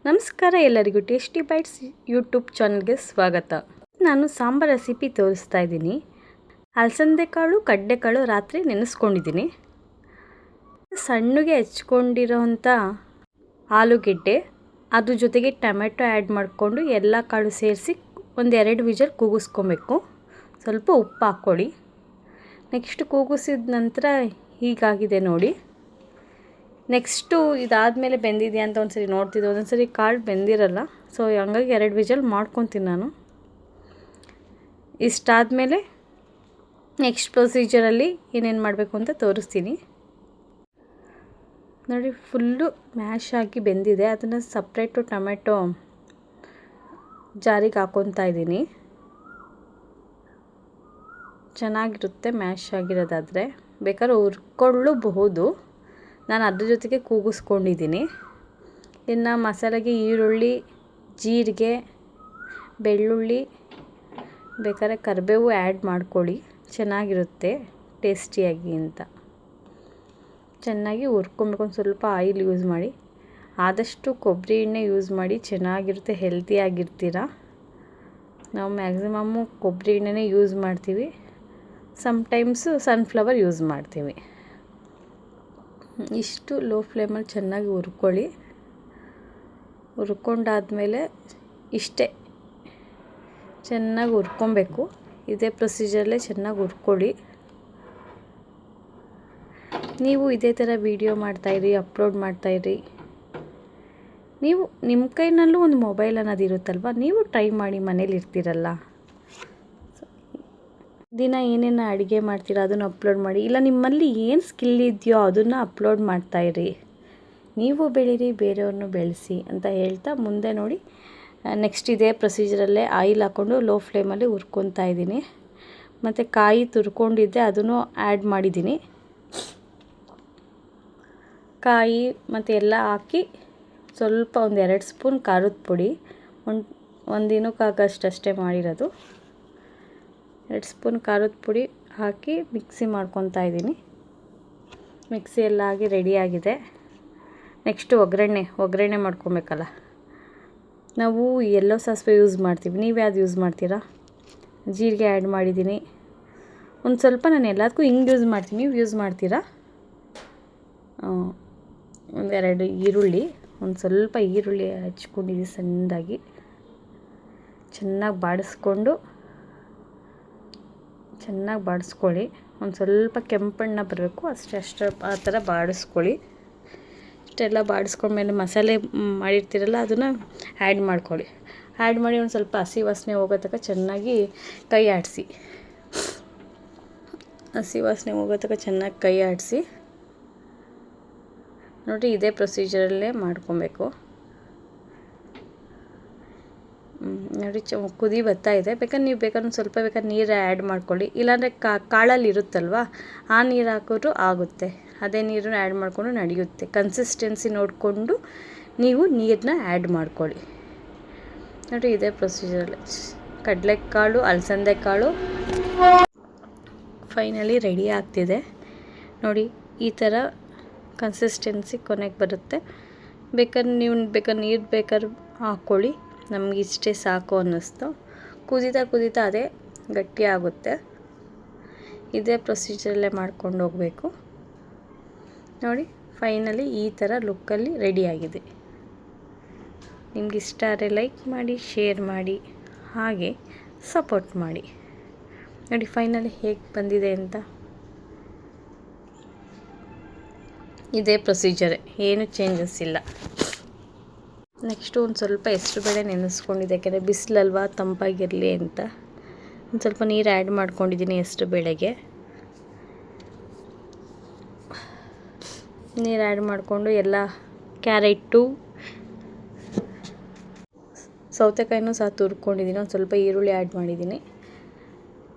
ನಮಸ್ಕಾರ ಎಲ್ಲರಿಗೂ tasty bites YouTube ಚಾನಲ್ಗೆ ಸ್ವಾಗತ. ನಾನು ಸಾಂಬಾರ್ ರೆಸಿಪಿ ತೋರಿಸ್ತಾ ಇದ್ದೀನಿ. ಅಲಸಂದೆ ಕಾಳು ಕಡಲೆಕಾಳು ರಾತ್ರಿ ನೆನೆಸ್ಕೊಂಡಿದ್ದೀನಿ. ಸಣ್ಣಗೆ ಹೆಚ್ಕೊಂಡಿರೋಂಥ ಆಲೂಗೆಡ್ಡೆ ಅದ್ರ ಜೊತೆಗೆ ಟೊಮೆಟೊ ಆ್ಯಡ್ ಮಾಡಿಕೊಂಡು ಎಲ್ಲ ಕಾಳು ಸೇರಿಸಿ ಒಂದೆರಡು ವಿಜಲ್ ಕೂಗಿಸ್ಕೊಬೇಕು. ಸ್ವಲ್ಪ ಉಪ್ಪು ಹಾಕ್ಕೊಳ್ಳಿ. ನೆಕ್ಸ್ಟ್ ಕೂಗಿಸಿದ ನಂತರ ಹೀಗಾಗಿದೆ ನೋಡಿ. ನೆಕ್ಸ್ಟು ಇದಾದಮೇಲೆ ಬೆಂದಿದೆಯಾ ಅಂತ ಒಂದ್ಸರಿ ನೋಡ್ತಿದ್ದೆ. ಒಂದೊಂದ್ಸರಿ ಕಾಳು ಬೆಂದಿರಲ್ಲ, ಸೊ ಹಂಗಾಗಿ 2 ವಿಜಲ್ ಮಾಡ್ಕೊತೀನಿ ನಾನು. ಇಷ್ಟಾದಮೇಲೆ ನೆಕ್ಸ್ಟ್ ಪ್ರೊಸೀಜರಲ್ಲಿ ಏನೇನು ಮಾಡಬೇಕು ಅಂತ ತೋರಿಸ್ತೀನಿ ನೋಡಿ. ಫುಲ್ಲು ಮ್ಯಾಶ್ ಆಗಿ ಬೆಂದಿದೆ. ಅದನ್ನು ಸಪ್ರೇಟು ಟೊಮೆಟೊ ಜಾರಿಗೆ ಹಾಕ್ಕೊತಾ ಇದ್ದೀನಿ. ಚೆನ್ನಾಗಿರುತ್ತೆ ಮ್ಯಾಶ್ ಆಗಿರೋದಾದರೆ. ಬೇಕಾದ್ರೆ ಹುರ್ಕೊಳ್ಳಬಹುದು. ನಾನು ಅದ್ರ ಜೊತೆಗೆ ಕೂಗಿಸ್ಕೊಂಡಿದ್ದೀನಿ. ಇನ್ನು ಮಸಾಲೆಗೆ ಈರುಳ್ಳಿ, ಜೀರಿಗೆ, ಬೆಳ್ಳುಳ್ಳಿ, ಬೇಕಾದ್ರೆ ಕರಿಬೇವು ಆ್ಯಡ್ ಮಾಡ್ಕೊಳ್ಳಿ, ಚೆನ್ನಾಗಿರುತ್ತೆ ಟೇಸ್ಟಿಯಾಗಿ ಅಂತ. ಚೆನ್ನಾಗಿ ಹುರ್ಕೊಬೇಕು. ಒಂದು ಸ್ವಲ್ಪ ಆಯಿಲ್ ಯೂಸ್ ಮಾಡಿ. ಆದಷ್ಟು ಕೊಬ್ಬರಿ ಎಣ್ಣೆ ಯೂಸ್ ಮಾಡಿ, ಚೆನ್ನಾಗಿರುತ್ತೆ, ಹೆಲ್ತಿಯಾಗಿರ್ತೀರ. ನಾವು ಮ್ಯಾಕ್ಸಿಮಮ್ಮು ಕೊಬ್ಬರಿ ಎಣ್ಣೆನೇ ಯೂಸ್ ಮಾಡ್ತೀವಿ. ಸಮ್ಟೈಮ್ಸು ಸನ್ಫ್ಲವರ್ ಯೂಸ್ ಮಾಡ್ತೀವಿ. ಇಷ್ಟು ಲೋ ಫ್ಲೇಮಲ್ಲಿ ಚೆನ್ನಾಗಿ ಹುರ್ಕೊಳ್ಳಿ. ಹುರ್ಕೊಂಡಾದಮೇಲೆ ಇಷ್ಟೇ ಚೆನ್ನಾಗಿ ಹುರ್ಕೊಬೇಕು. ಇದೇ ಪ್ರೊಸೀಜರಲ್ಲೇ ಚೆನ್ನಾಗಿ ಹುರ್ಕೊಳ್ಳಿ. ನೀವು ಇದೇ ಥರ ವೀಡಿಯೋ ಮಾಡ್ತಾಯಿರಿ, ಅಪ್ಲೋಡ್ ಮಾಡ್ತಾಯಿರಿ. ನೀವು ನಿಮ್ಮ ಕೈನಲ್ಲೂ ಒಂದು ಮೊಬೈಲ್ ಅನ್ನೋದು ಇರುತ್ತಲ್ವ, ನೀವು ಟ್ರೈ ಮಾಡಿ. ಮನೇಲಿ ಇರ್ತೀರಲ್ಲ, ದಿನ ಏನೇನು ಅಡುಗೆ ಮಾಡ್ತೀರಾ ಅದನ್ನು ಅಪ್ಲೋಡ್ ಮಾಡಿ. ಇಲ್ಲ ನಿಮ್ಮಲ್ಲಿ ಏನು ಸ್ಕಿಲ್ ಇದೆಯೋ ಅದನ್ನು ಅಪ್ಲೋಡ್ ಮಾಡ್ತಾಯಿರಿ. ನೀವು ಬೆಳೀರಿ, ಬೇರೆಯವ್ರನ್ನೂ ಬೆಳೆಸಿ ಅಂತ ಹೇಳ್ತಾ ಮುಂದೆ ನೋಡಿ. ನೆಕ್ಸ್ಟ್ ಇದೇ ಪ್ರೊಸೀಜರಲ್ಲೇ ಆಯಿಲ್ ಹಾಕ್ಕೊಂಡು ಲೋ ಫ್ಲೇಮಲ್ಲಿ ಹುರ್ಕೊತಾ ಇದ್ದೀನಿ. ಮತ್ತು ಕಾಯಿ ತುರ್ಕೊಂಡಿದ್ದೆ ಅದನ್ನು ಆ್ಯಡ್ ಮಾಡಿದ್ದೀನಿ. ಕಾಯಿ ಮತ್ತು ಎಲ್ಲ ಹಾಕಿ ಸ್ವಲ್ಪ 1-2 ಸ್ಪೂನ್ ಖಾರದ ಪುಡಿ, ಒಂದು ದಿನಕ್ಕಾಗಷ್ಟೇ ಮಾಡಿರೋದು. 2 ಸ್ಪೂನ್ ಖಾರದ ಪುಡಿ ಹಾಕಿ ಮಿಕ್ಸಿ ಮಾಡ್ಕೊತಾ ಇದ್ದೀನಿ. ಮಿಕ್ಸಿ ಎಲ್ಲ ಆಗಿ ರೆಡಿಯಾಗಿದೆ. ನೆಕ್ಸ್ಟು ಒಗ್ಗರಣೆ ಮಾಡ್ಕೊಬೇಕಲ್ಲ. ನಾವು ಯೆಲ್ಲೋ ಸಾಸಿವೆ ಯೂಸ್ ಮಾಡ್ತೀವಿ. ನೀವು ಯಾವ್ದು ಯೂಸ್ ಮಾಡ್ತೀರಾ? ಜೀರಿಗೆ ಆ್ಯಡ್ ಮಾಡಿದ್ದೀನಿ. ಒಂದು ಸ್ವಲ್ಪ ನಾನು ಎಲ್ಲದಕ್ಕೂ ಹಿಂಗೆ ಯೂಸ್ ಮಾಡ್ತೀನಿ. ನೀವು ಯೂಸ್ ಮಾಡ್ತೀರಾ? 1-2 ಈರುಳ್ಳಿ, ಒಂದು ಸ್ವಲ್ಪ ಈರುಳ್ಳಿ ಹಚ್ಕೊಂಡಿದ್ದೀನಿ ಸಣ್ಣದಾಗಿ. ಚೆನ್ನಾಗಿ ಬಾಡಿಸ್ಕೊಳ್ಳಿ. ಒಂದು ಸ್ವಲ್ಪ ಕೆಂಪಣ್ಣ ಬರಬೇಕು ಅಷ್ಟು ಆ ಥರ ಬಾಡಿಸ್ಕೊಳ್ಳಿ. ಇಷ್ಟೆಲ್ಲ ಬಾಡಿಸ್ಕೊಂಡ್ಮೇಲೆ ಮಸಾಲೆ ಮಾಡಿರ್ತೀರಲ್ಲ ಅದನ್ನು ಆ್ಯಡ್ ಮಾಡ್ಕೊಳ್ಳಿ. ಆ್ಯಡ್ ಮಾಡಿ ಒಂದು ಸ್ವಲ್ಪ ಹಸಿ ವಾಸನೆ ಹೋಗೋ ತನಕ ಚೆನ್ನಾಗಿ ಕೈ ಆಡಿಸಿ. ಚೆನ್ನಾಗಿ ಕೈ ಆಡಿಸಿ ನೋಡಿ. ಇದೇ ಪ್ರೊಸೀಜರಲ್ಲೇ ಮಾಡ್ಕೊಬೇಕು ನೋಡಿ. ಕುದಿ ಬರ್ತಾ ಇದೆ. ಬೇಕಾದ್ರೆ ಒಂದು ಸ್ವಲ್ಪ ನೀರು ಆ್ಯಡ್ ಮಾಡ್ಕೊಳ್ಳಿ. ಇಲ್ಲಾಂದರೆ ಕಾಳಲ್ಲಿ ಇರುತ್ತಲ್ವ, ಆ ನೀರು ಹಾಕಿದ್ರೂ ಆಗುತ್ತೆ. ಅದೇ ನೀರನ್ನು ಆ್ಯಡ್ ಮಾಡಿಕೊಂಡು ನಡೆಯುತ್ತೆ. ಕನ್ಸಿಸ್ಟೆನ್ಸಿ ನೋಡಿಕೊಂಡು ನೀವು ನೀರನ್ನ ಆ್ಯಡ್ ಮಾಡ್ಕೊಳ್ಳಿ ನೋಡಿ. ಇದೇ ಪ್ರೊಸೀಜರಲ್ಲಿ ಕಡಲೆಕಾಳು, ಅಲಸಂದೆ ಕಾಳು ಫೈನಲಿ ರೆಡಿ ಆಗ್ತಿದೆ ನೋಡಿ. ಈ ಥರ ಕನ್ಸಿಸ್ಟೆನ್ಸಿ ಕೊನೆಗೆ ಬರುತ್ತೆ. ಬೇಕಾದ್ರೆ ನೀರು ಹಾಕ್ಕೊಳ್ಳಿ. ನಮಗೆ ಇಷ್ಟೇ ಸಾಕು ಅನ್ನಿಸ್ತು. ಕುದೀತಾ ಅದೇ ಗಟ್ಟಿ ಆಗುತ್ತೆ. ಇದೇ ಪ್ರೊಸೀಜರಲ್ಲೇ ಮಾಡ್ಕೊಂಡು ಹೋಗಬೇಕು ನೋಡಿ. ಫೈನಲಿ ಈ ಥರ ಲುಕ್ಕಲ್ಲಿ ರೆಡಿಯಾಗಿದೆ. ನಿಮ್ಗೆ ಇಷ್ಟ ಆದರೆ ಲೈಕ್ ಮಾಡಿ, ಶೇರ್ ಮಾಡಿ, ಹಾಗೆ ಸಪೋರ್ಟ್ ಮಾಡಿ ನೋಡಿ. ಫೈನಲಿ ಹೇಗೆ ಬಂದಿದೆ ಅಂತ. ಇದೇ ಪ್ರೊಸೀಜರೇ, ಏನು ಚೇಂಜಸ್ ಇಲ್ಲ. ನೆಕ್ಸ್ಟು ಒಂದು ಸ್ವಲ್ಪ ಹೆಸರುಬೇಳೆ ನೆನೆಸ್ಕೊಂಡಿದ್ದೆ. ಯಾಕೆಂದರೆ ಬಿಸಿಲಲ್ವ, ತಂಪಾಗಿರಲಿ ಅಂತ ಒಂದು ಸ್ವಲ್ಪ ನೀರು ಆ್ಯಡ್ ಮಾಡ್ಕೊಂಡಿದ್ದೀನಿ. ಹೆಸರುಬೇಳೆಗೆ ನೀರು ಆ್ಯಡ್ ಮಾಡಿಕೊಂಡು ಎಲ್ಲ ಕ್ಯಾರೆಟು, ಸೌತೆಕಾಯಿನೂ ಸಹ ತುರ್ಕೊಂಡಿದ್ದೀನಿ. ಒಂದು ಸ್ವಲ್ಪ ಈರುಳ್ಳಿ ಆ್ಯಡ್ ಮಾಡಿದ್ದೀನಿ.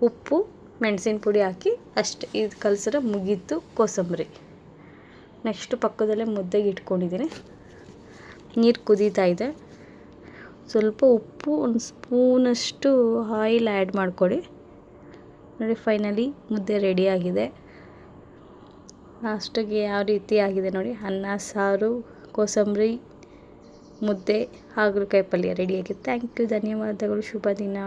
ಉಪ್ಪು, ಮೆಣಸಿನ ಪುಡಿ ಹಾಕಿ ಅಷ್ಟೇ. ಇದು ಕಲಸಿದ್ರೆ ಮುಗೀತು ಕೋಸಂಬರಿ. ನೆಕ್ಸ್ಟು ಪಕ್ಕದಲ್ಲೇ ಮುದ್ದೆಗೆ ಇಟ್ಕೊಂಡಿದ್ದೀನಿ. ನೀರು ಕುದೀತಾ ಇದೆ. ಸ್ವಲ್ಪ ಉಪ್ಪು, ಒಂದು ಸ್ಪೂನಷ್ಟು ಆಯಿಲ್ ಆ್ಯಡ್ ಮಾಡ್ಕೊಳ್ಳಿ ನೋಡಿ. ಫೈನಲಿ ಮುದ್ದೆ ರೆಡಿಯಾಗಿದೆ. ಲಾಸ್ಟಿಗೆ ಯಾವ ರೀತಿ ಆಗಿದೆ ನೋಡಿ. ಅನ್ನ, ಸಾರು, ಕೋಸಂಬರಿ ಮುದ್ದೆ ಹಾಗಲಕಾಯಿ ಪಲ್ಯ ರೆಡಿಯಾಗಿದೆ. ಥ್ಯಾಂಕ್ ಯು, ಧನ್ಯವಾದಗಳು, ಶುಭ ದಿನ.